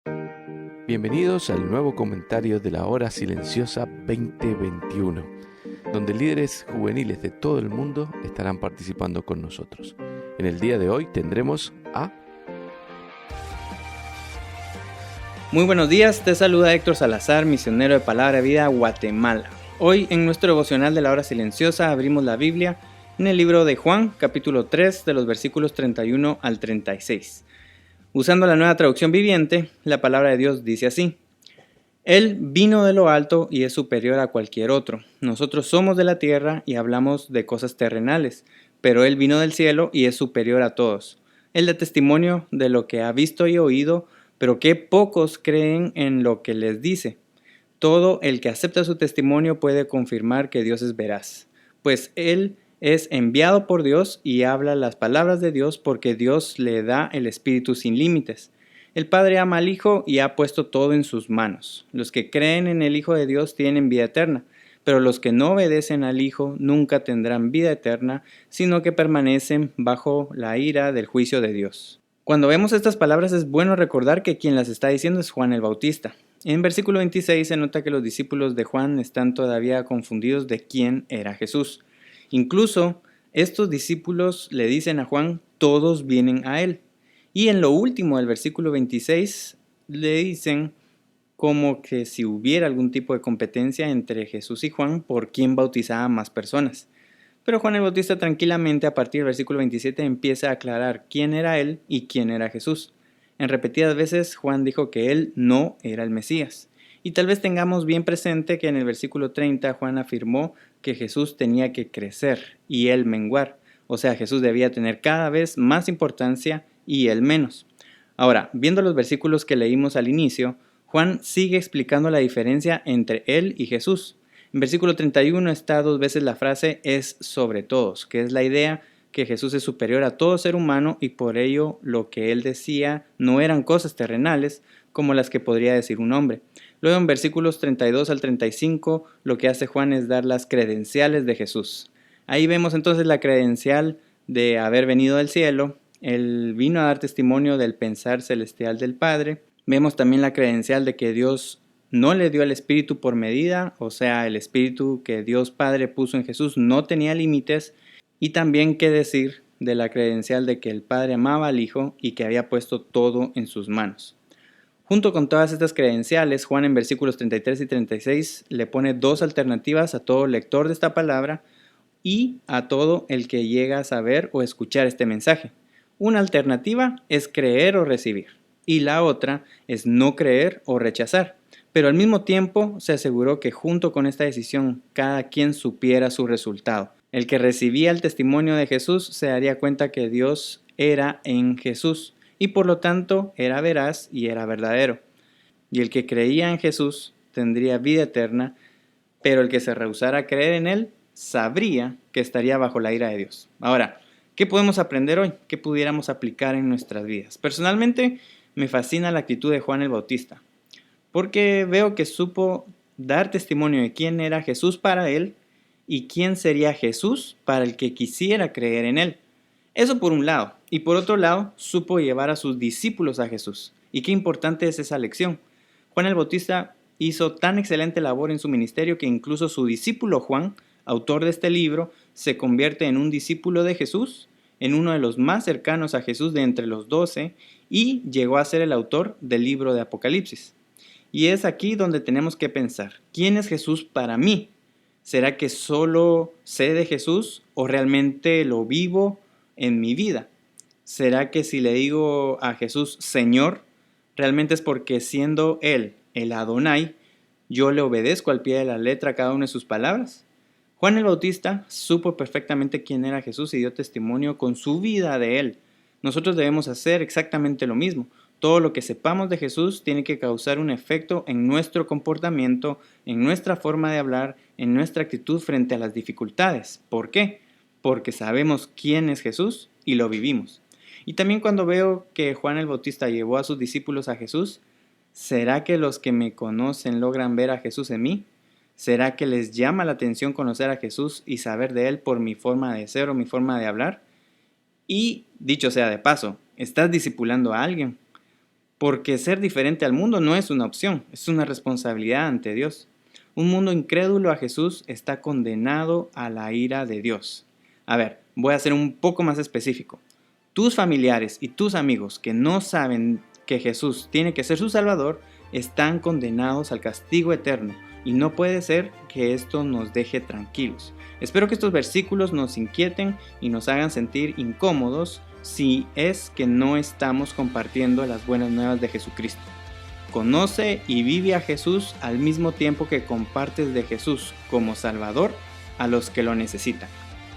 Bienvenidos al nuevo comentario de la Hora Silenciosa 2021, donde líderes juveniles de todo el mundo estarán participando con nosotros. En el día de hoy tendremos a... Muy buenos días, te saluda Héctor Salazar, misionero de Palabra de Vida, Guatemala. Hoy en nuestro devocional de la Hora Silenciosa abrimos la Biblia en el libro de Juan, capítulo 3, de los versículos 31 al 36. Usando la Nueva Traducción Viviente, la palabra de Dios dice así: Él vino de lo alto y es superior a cualquier otro. Nosotros somos de la tierra y hablamos de cosas terrenales, pero Él vino del cielo y es superior a todos. Él da testimonio de lo que ha visto y oído, pero qué pocos creen en lo que les dice. Todo el que acepta su testimonio puede confirmar que Dios es veraz, pues Él es enviado por Dios y habla las palabras de Dios porque Dios le da el Espíritu sin límites. El Padre ama al Hijo y ha puesto todo en sus manos. Los que creen en el Hijo de Dios tienen vida eterna, pero los que no obedecen al Hijo nunca tendrán vida eterna, sino que permanecen bajo la ira del juicio de Dios. Cuando vemos estas palabras es bueno recordar que quien las está diciendo es Juan el Bautista. En versículo 26 se nota que los discípulos de Juan están todavía confundidos de quién era Jesús. Incluso estos discípulos le dicen a Juan: todos vienen a él. Y en lo último del versículo 26 le dicen como que si hubiera algún tipo de competencia entre Jesús y Juan por quién bautizaba a más personas. Pero Juan el Bautista tranquilamente a partir del versículo 27 empieza a aclarar quién era él y quién era Jesús. En repetidas veces Juan dijo que él no era el Mesías. Y tal vez tengamos bien presente que en el versículo 30 Juan afirmó que Jesús tenía que crecer y él menguar. O sea, Jesús debía tener cada vez más importancia y él menos. Ahora, viendo los versículos que leímos al inicio, Juan sigue explicando la diferencia entre él y Jesús. En versículo 31 está dos veces la frase es sobre todos, que es la idea que Jesús es superior a todo ser humano y por ello lo que él decía no eran cosas terrenales como las que podría decir un hombre. Luego en versículos 32 al 35 lo que hace Juan es dar las credenciales de Jesús. Ahí vemos entonces la credencial de haber venido del cielo. Él vino a dar testimonio del pensar celestial del Padre. Vemos también la credencial de que Dios no le dio el Espíritu por medida, o sea, el Espíritu que Dios Padre puso en Jesús no tenía límites. Y también qué decir de la credencial de que el Padre amaba al Hijo y que había puesto todo en sus manos. Junto con todas estas credenciales, Juan en versículos 33 y 36 le pone dos alternativas a todo lector de esta palabra y a todo el que llega a saber o escuchar este mensaje. Una alternativa es creer o recibir y la otra es no creer o rechazar. Pero al mismo tiempo se aseguró que junto con esta decisión cada quien supiera su resultado. El que recibía el testimonio de Jesús se daría cuenta que Dios era en Jesús y por lo tanto era veraz y era verdadero. Y el que creía en Jesús tendría vida eterna, pero el que se rehusara a creer en él sabría que estaría bajo la ira de Dios. Ahora, ¿qué podemos aprender hoy? ¿Qué pudiéramos aplicar en nuestras vidas? Personalmente me fascina la actitud de Juan el Bautista, porque veo que supo dar testimonio de quién era Jesús para él y quién sería Jesús para el que quisiera creer en él. Eso por un lado. Y por otro lado, supo llevar a sus discípulos a Jesús. Y qué importante es esa lección. Juan el Bautista hizo tan excelente labor en su ministerio que incluso su discípulo Juan, autor de este libro, se convierte en un discípulo de Jesús, en uno de los más cercanos a Jesús de entre los 12, y llegó a ser el autor del libro de Apocalipsis. Y es aquí donde tenemos que pensar, ¿quién es Jesús para mí? ¿Será que solo sé de Jesús o realmente lo vivo en mi vida? ¿Será que si le digo a Jesús Señor, realmente es porque siendo Él el Adonai, yo le obedezco al pie de la letra a cada una de sus palabras? Juan el Bautista supo perfectamente quién era Jesús y dio testimonio con su vida de Él. Nosotros debemos hacer exactamente lo mismo. Todo lo que sepamos de Jesús tiene que causar un efecto en nuestro comportamiento, en nuestra forma de hablar, en nuestra actitud frente a las dificultades. ¿Por qué? Porque sabemos quién es Jesús y lo vivimos. Y también cuando veo que Juan el Bautista llevó a sus discípulos a Jesús, ¿será que los que me conocen logran ver a Jesús en mí? ¿Será que les llama la atención conocer a Jesús y saber de Él por mi forma de ser o mi forma de hablar? Y, dicho sea de paso, ¿estás discipulando a alguien? porque ser diferente al mundo no es una opción, es una responsabilidad ante Dios. Un mundo incrédulo a Jesús está condenado a la ira de Dios. A ver, voy a ser un poco más específico. Tus familiares y tus amigos que no saben que Jesús tiene que ser su Salvador, están condenados al castigo eterno y no puede ser que esto nos deje tranquilos. Espero que estos versículos nos inquieten y nos hagan sentir incómodos si es que no estamos compartiendo las buenas nuevas de Jesucristo. Conoce y vive a Jesús al mismo tiempo que compartes de Jesús como Salvador a los que lo necesitan.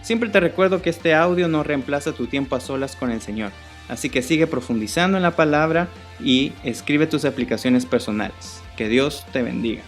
Siempre te recuerdo que este audio no reemplaza tu tiempo a solas con el Señor, así que sigue profundizando en la palabra y escribe tus aplicaciones personales. Que Dios te bendiga.